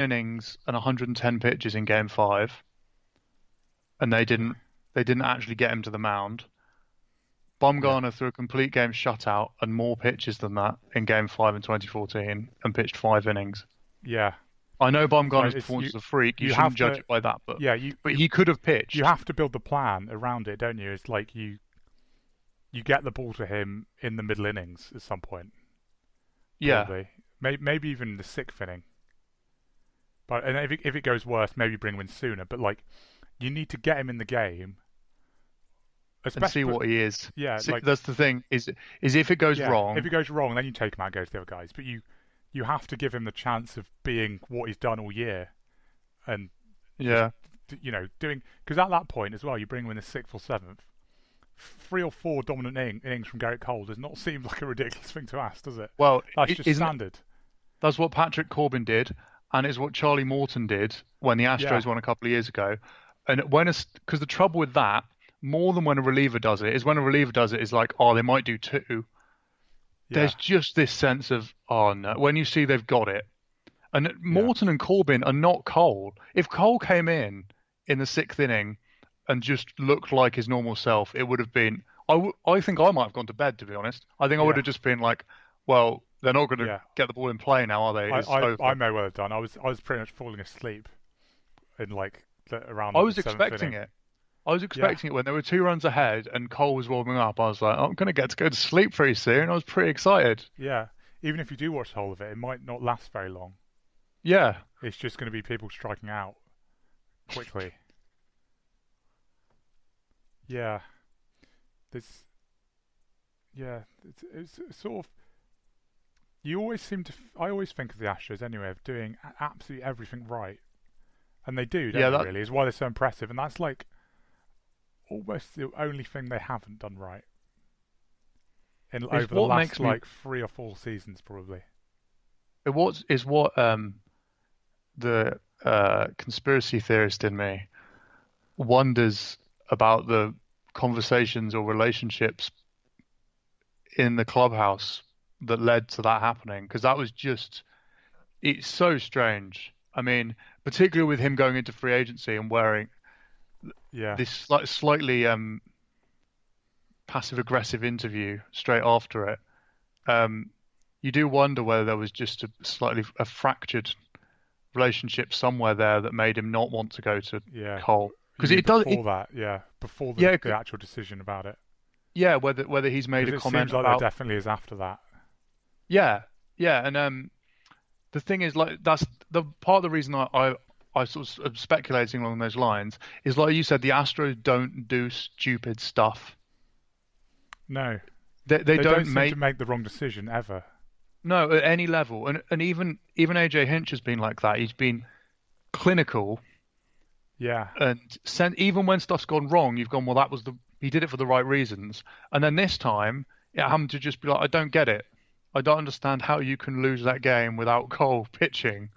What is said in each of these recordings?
innings and 110 pitches in Game 5, and they didn't actually get him to the mound. Yeah, Bumgarner threw a complete game shutout and more pitches than that in Game 5 in 2014 and pitched 5 innings. yeah. I know So Bumgarner's it's performance was a freak. You you have shouldn't judge to it by that, but yeah you but he could have you pitched. have to build the plan around it, don't you? It's like you get the ball to him in the middle innings at some point, Yeah, probably. Maybe even the sixth inning. But and if it goes worse, maybe bring him in sooner. But like, you need to get him in the game, and see especially. what he is. Yeah, See, like that's the thing. Is if it goes yeah. If wrong, it goes wrong, then you take him out, and go to the other guys. But you have to give him the chance of being what he's done all year, and just yeah. doing because at that point as well, you bring him in the sixth or seventh. 3 or 4 dominant innings from Garrett Cole does not seem like a ridiculous thing to ask, does it? Well, That's just isn't standard. that's what Patrick Corbin did, and it's what Charlie Morton did when the Yeah, Astros won a couple of years ago. And because the trouble with that, more than when a reliever does it, is when a reliever does it is like, oh, they might do two. yeah, There's just this sense of, oh no, when you see they've got it. And yeah, Morton and Corbin are not Cole. If Cole came in the sixth inning and just looked like his normal self, it would have been. I think I might have gone to bed, to be honest. I think I would yeah, have just been like, well, they're not going to yeah. get the ball in play now, are they? It's I over. may well have done. I was pretty much falling asleep in like around I like the was seventh expecting inning. it. I was Yeah, expecting it when there were 2 runs ahead and Cole was warming up. I was like, I'm going to get to go to sleep pretty soon. I was pretty excited. yeah. Even if you do watch the whole of it, it might not last very long. Yeah. It's just going to be people striking out quickly. Yeah, this. Yeah, it's sort of. You always seem to. I always think of the Astros anyway of doing absolutely everything right, and they do, don't Yeah, they? that Really, is why they're so impressive, and that's like almost the only thing they haven't done right in is over the what last makes me like 3 or 4 seasons, probably. what the conspiracy theorist in me wonders about the conversations or relationships in the clubhouse that led to that happening, because that was just it's so strange. I mean, particularly with him going into free agency and wearing Yeah, this slightly passive aggressive interview straight after it. Um, you do wonder whether there was just a fractured relationship somewhere there that made him not want to go to yeah. Cole, You because mean it does before that? Yeah, before yeah the actual decision about it, yeah, whether he's made because a it comment seems like there about definitely is after that. yeah, yeah. And the thing is, like, that's the part of the reason I sort of am speculating along those lines is, like you said, the Astros don't do stupid stuff. No, They they don't don't seem to make make the wrong decision ever. no at any level, and even AJ Hinch has been like that. He's been clinical Yeah, and even when stuff's gone wrong, you've gone, well, that was the he did it for the right reasons. And then this time, it happened to just be like, I don't get it. I don't understand how you can lose that game without Cole pitching.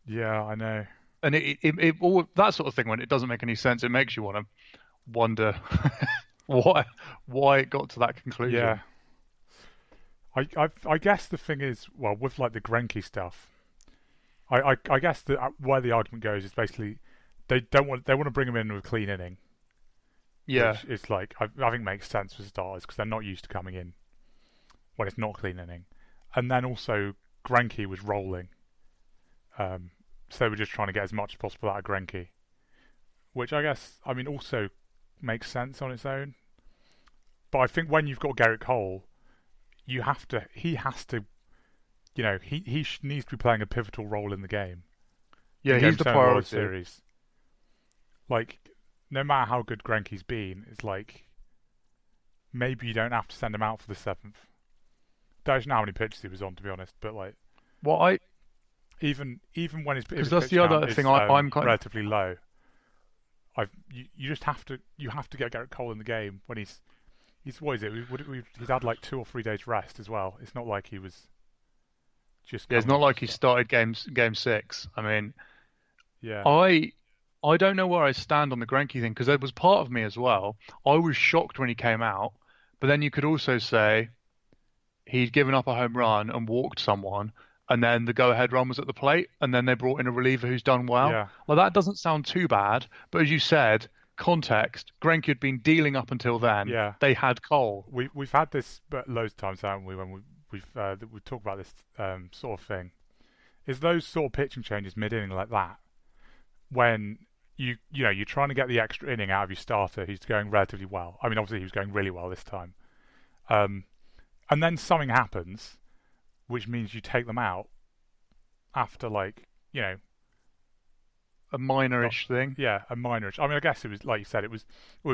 yeah, I know. And it all that sort of thing, when it doesn't make any sense, it makes you want to wonder why why it got to that Yeah, conclusion. I guess the thing is, well, with like the Greinke stuff, I guess that where the argument goes is basically they want to bring him in with a clean inning, Yeah, which is like I think makes sense for starters because they're not used to coming in when it's not clean inning, and then also Greinke was rolling, so they were just trying to get as much as possible out of Greinke, which I guess I mean also makes sense on its own. But I think when you've got Garrett Cole, he has to, needs to be playing a pivotal role in the game, yeah, in Game he's the 7 of the World priority. Series. Like, no matter how good Greinke's been, it's like maybe you don't have to send him out for the seventh. Don't know how many pitches he was on, to be honest, but like Well, I even when if because his that's pitch the count other is thing I'm kind of relatively low, you just have to get Garrett Cole in the game when he's what is it? He's had like 2 or 3 days rest as well. It's not like he was just yeah, it's coming not off the like he start. started game 6. I mean, Yeah, I I don't know where I stand on the Granky thing, because there was part of me as well. I was shocked when he came out, but then you could also say he'd given up a home run and walked someone, and then the go-ahead run was at the plate, and then they brought in a reliever who's done well. Yeah, Well, that doesn't sound too bad, but as you said, context, Greinke had been dealing up until then. yeah. They had Cole. We've had this but loads of times, haven't we? When we talk about this sort of thing, is those sort of pitching changes mid-inning like that when you're trying to get the extra inning out of your starter who's going relatively well. I mean, obviously he was going really well this time, and then something happens, which means you take them out after like A minor-ish thing. yeah, a minor. I mean, I guess it was like you said, it was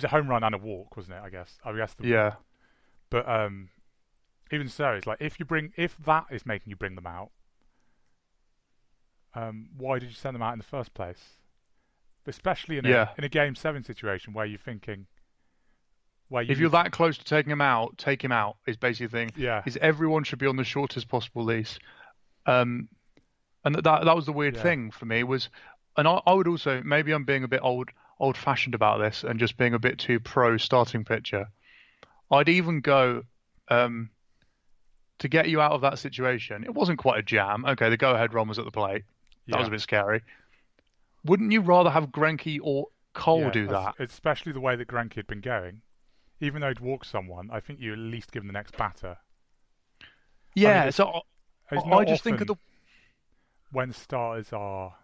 a home run and a walk, wasn't it? I guess Yeah. but even so, it's like if that is making you bring them out, why did you send them out in the first place? Especially in Yeah. a game 7 situation where you're thinking where you If you're that close to taking him out, take him out is basically the thing. yeah Is everyone should be on the shortest possible leash. Um, and that was the weird yeah thing for me was, and I would also, maybe I'm being a bit old-fashioned about this and just being a bit too pro starting pitcher. I'd even go to get you out of that situation. It wasn't quite a jam. Okay, the go-ahead run was at the plate. That was yeah a bit scary. Wouldn't you rather have Greinke or Cole yeah. do that? Especially the way that Greinke had been going. Even though he'd walked someone, I think you at least give him the next batter. I mean, Yeah, so it's I not just think often of the when starters are.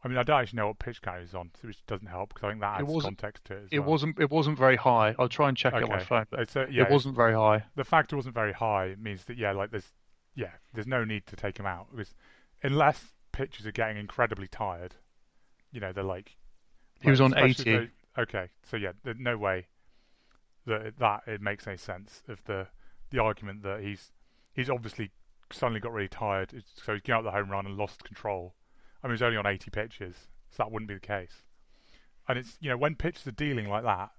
I mean, I don't actually know what pitch count he's on, which doesn't help because I think that it adds wasn't context to it as it well. wasn't it wasn't very high. I'll try and check it on my Okay, phone, but yeah, it wasn't very high. the fact it wasn't very high means that like there's no need to take him out because unless pitchers are getting incredibly tired, they're He was on especially 80. okay, so yeah, there's no way that it makes any sense of the argument that he's obviously suddenly got really tired, so he's given up the home run and lost control. I mean, he was only on 80 pitches, so that wouldn't be the case. And it's when pitchers are dealing like that,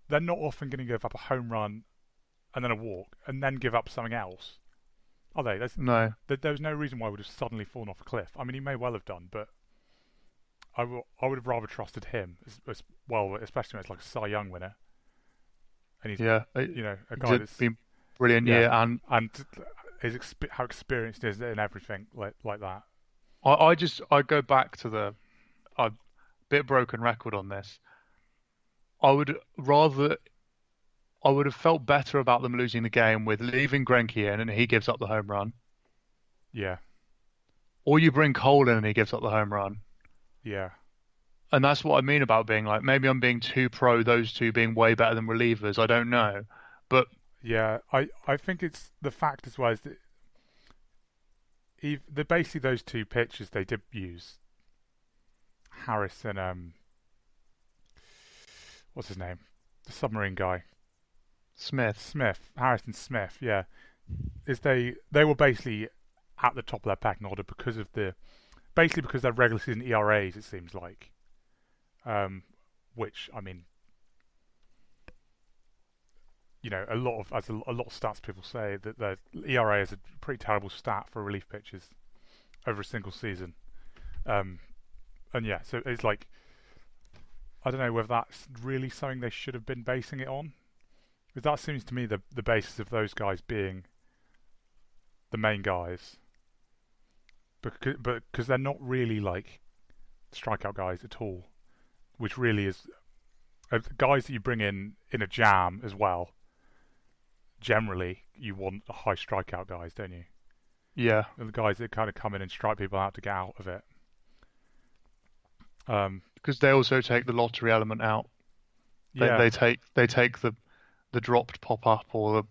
they're not often going to give up a home run and then a walk and then give up something else, are they? No. There's no reason why he would have suddenly fallen off a cliff. I mean, he may well have done, but I would have rather trusted him as well, especially when it's like a Cy Young winner, and he's Yeah, a guy it's that's been brilliant yeah, year, and and how experienced is it in everything like that. I go back to the a bit broken record on this. I would rather I would have felt better about them losing the game with leaving Greinke in and he gives up the home run, Yeah, or you bring Cole in and he gives up the home run. yeah, And that's what I mean about being like, maybe I'm being too pro those two being way better than relievers. I don't know. But yeah. I think it's the fact as well is that basically those two pitchers they did use Harris and what's his name, the submarine guy. Smith, Harrison Smith, yeah, is they were basically at the top of their pecking order because of because their regular season ERAs, it seems like, which I mean, a lot of stats people say that their ERA is a pretty terrible stat for relief pitchers over a single season, and yeah, so it's like I don't know whether that's really something they should have been basing it on. Because that seems to me the basis of those guys being the main guys, because they're not really like strikeout guys at all, which really is guys that you bring in a jam as well. Generally, you want the high strikeout guys, don't you? yeah, And the guys that kind of come in and strike people out to get out of it. because they also take the lottery element out. Yeah, They take the dropped pop up or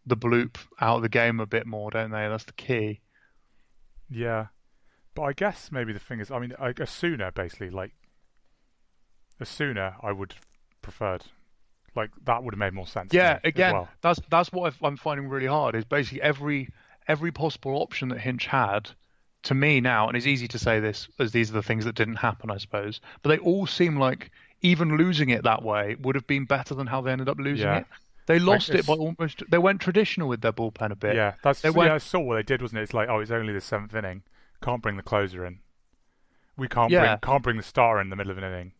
the bloop out of the game a bit more, don't they? That's the key. yeah. But I guess maybe the thing is, I mean, a sooner basically, like a sooner I would have preferred. Like that would have made more sense to me Yeah, as again, well. that's what I'm finding really hard is basically every possible option that Hinch had to me now, and it's easy to say this as these are the things that didn't happen, I suppose, but they all seem like even losing it that way would have been better than how they ended up losing Yeah. it. They lost it it's by almost. They went traditional with their bullpen a bit. Yeah, They went, I saw what they did, wasn't it? It's like, oh, it's only the 7th inning. Can't bring the closer in. We yeah, can't bring the starter in the middle of an inning.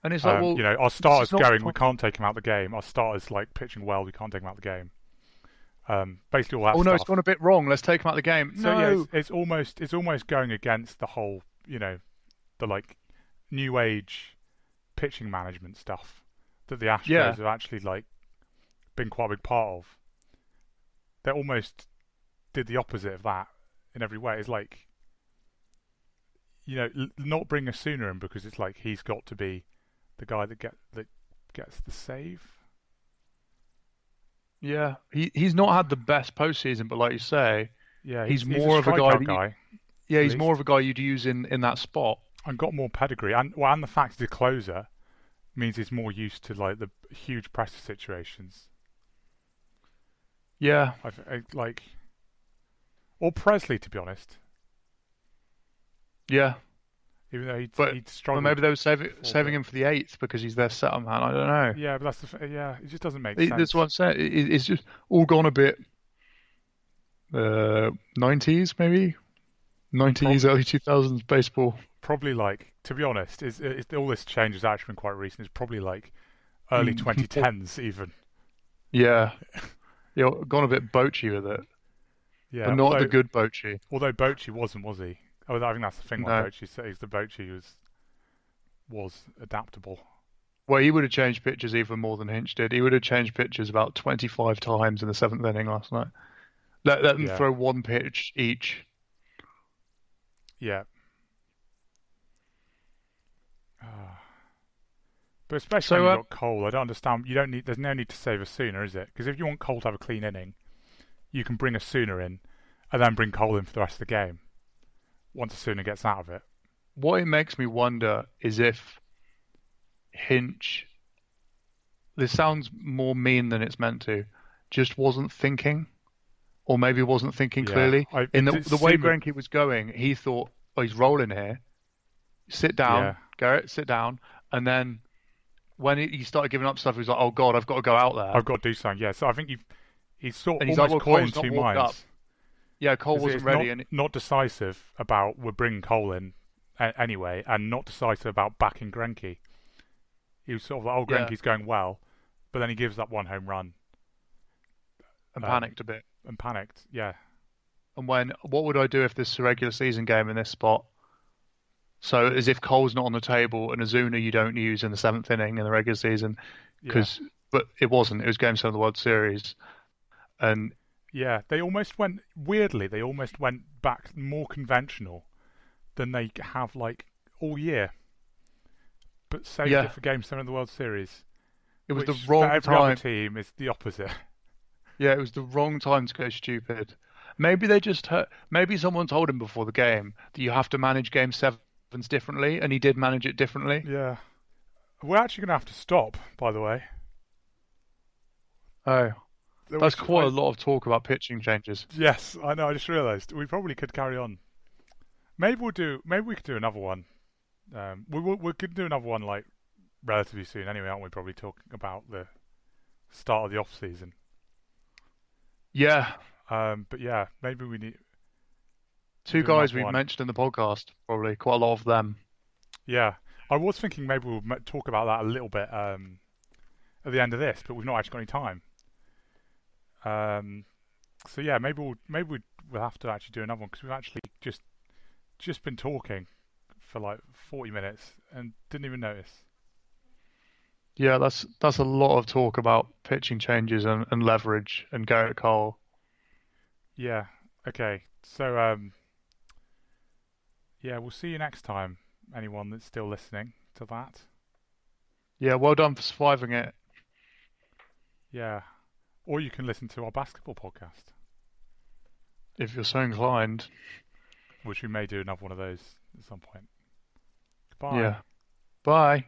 and it's like, well, Our this starter's is not. going. We can't take him out of the game. Our starter's like pitching well. We can't take him out of the game. Basically all that Oh no, it's stuff. gone a bit wrong. Let's take him out of the game. So yeah, No. it's almost going against the whole, the like new age pitching management stuff that the Astros Yeah. have actually like been quite a big part of. They almost did the opposite of that in every way. It's like, not bring a Sooner in because it's like he's got to be the guy that gets the save. Yeah. He's not had the best postseason, but like you say, Yeah, he's he's a more of a guy strikeout that guy yeah, at he's more least, of a guy you'd use in that spot. and got more pedigree, and the fact he's a closer means he's more used to like the huge pressure situations. Yeah. Like, or Presley, to be honest, Yeah. even though But he'd well, struggled maybe they were before. saving But him for the eighth because he's their setup man. I don't know. yeah, but yeah, it just doesn't make That's what sense. I'm saying. It's just all gone a bit 90s maybe And 90s early 2000s baseball. probably like, to be honest, is all this change has actually been quite recent. It's probably like early More- 2010s even. yeah, yeah, gone a bit Bochy with it, but Yeah, not the good Bochy. although Bochy wasn't, was he? Oh, I think that's the thing. What No. Bochy says, the Bochy was adaptable. Well, he would have changed pitches even more than Hinch did. He would have changed pitches about 25 times in the seventh inning last night. Let them Yeah, throw one pitch each. yeah. Ah. But especially when So, you've got Cole, I don't understand. You don't need. There's no need to save a Sooner, is it? Because if you want Cole to have a clean inning, you can bring a Sooner in, and then bring Cole in for the rest of the game. Once a Sooner gets out of it. what it makes me wonder is if Hinch, this sounds more mean than it's meant to, just wasn't thinking, or maybe wasn't thinking Yeah, clearly. In it did the way seem. Greinke was going, he thought, "Oh, he's rolling here. Sit down, Yeah, Garrett, sit down." And then when he started giving up stuff, he was like, "Oh God, I've got to go out there." I've got to do something. Yeah, so I think he's sort And of he's like, almost "Well, caught in Cole's not two warmed up." minds. Yeah, Cole Because wasn't it's ready, not and not decisive about we're bringing Cole in anyway, and not decisive about backing Greinke. He was sort of like, oh, yeah, Greinke's going well, but then he gives up one home run and um, panicked a bit. and panicked. Yeah, And what would I do if this is a regular season game in this spot? So as if Cole's not on the table and Azuna you don't use in the seventh inning in the regular season, yeah, but it wasn't. It was Game 7 of the World Series, and yeah. They almost went weirdly. They almost went back more conventional than they have like all year, but saved yeah, it for Game 7 of the World Series, it was the which for wrong every other time. team is the opposite. Yeah, it was the wrong time to go stupid. Maybe they just heard, maybe someone told him before the game that you have to manage Game 7s differently, and he did manage it differently. Yeah, we're actually going to have to stop, by the way. Oh, that's Which quite a lot of talk about pitching changes. yes, I know. I just realised we probably could carry on. Maybe we'll do. Maybe we could do another one. We could do another one like relatively soon. Anyway, aren't we? Probably talking about the start of the off season. Yeah, But yeah, maybe we need two do another guys we've one. mentioned in the podcast, probably quite a lot of them. Yeah, I was thinking maybe we'll talk about that a little bit at the end of this, but we've not actually got any time. So yeah, we'll have to actually do another one because we've actually just been talking for like 40 minutes and didn't even notice. Yeah, that's a lot of talk about pitching changes and leverage and Garrett Cole. Yeah. Okay. So yeah, we'll see you next time. Anyone that's still listening to that. Yeah, well done for surviving it. Yeah. Or you can listen to our basketball podcast, If you're so inclined. which we may do another one of those at some point. Goodbye. Yeah. Bye.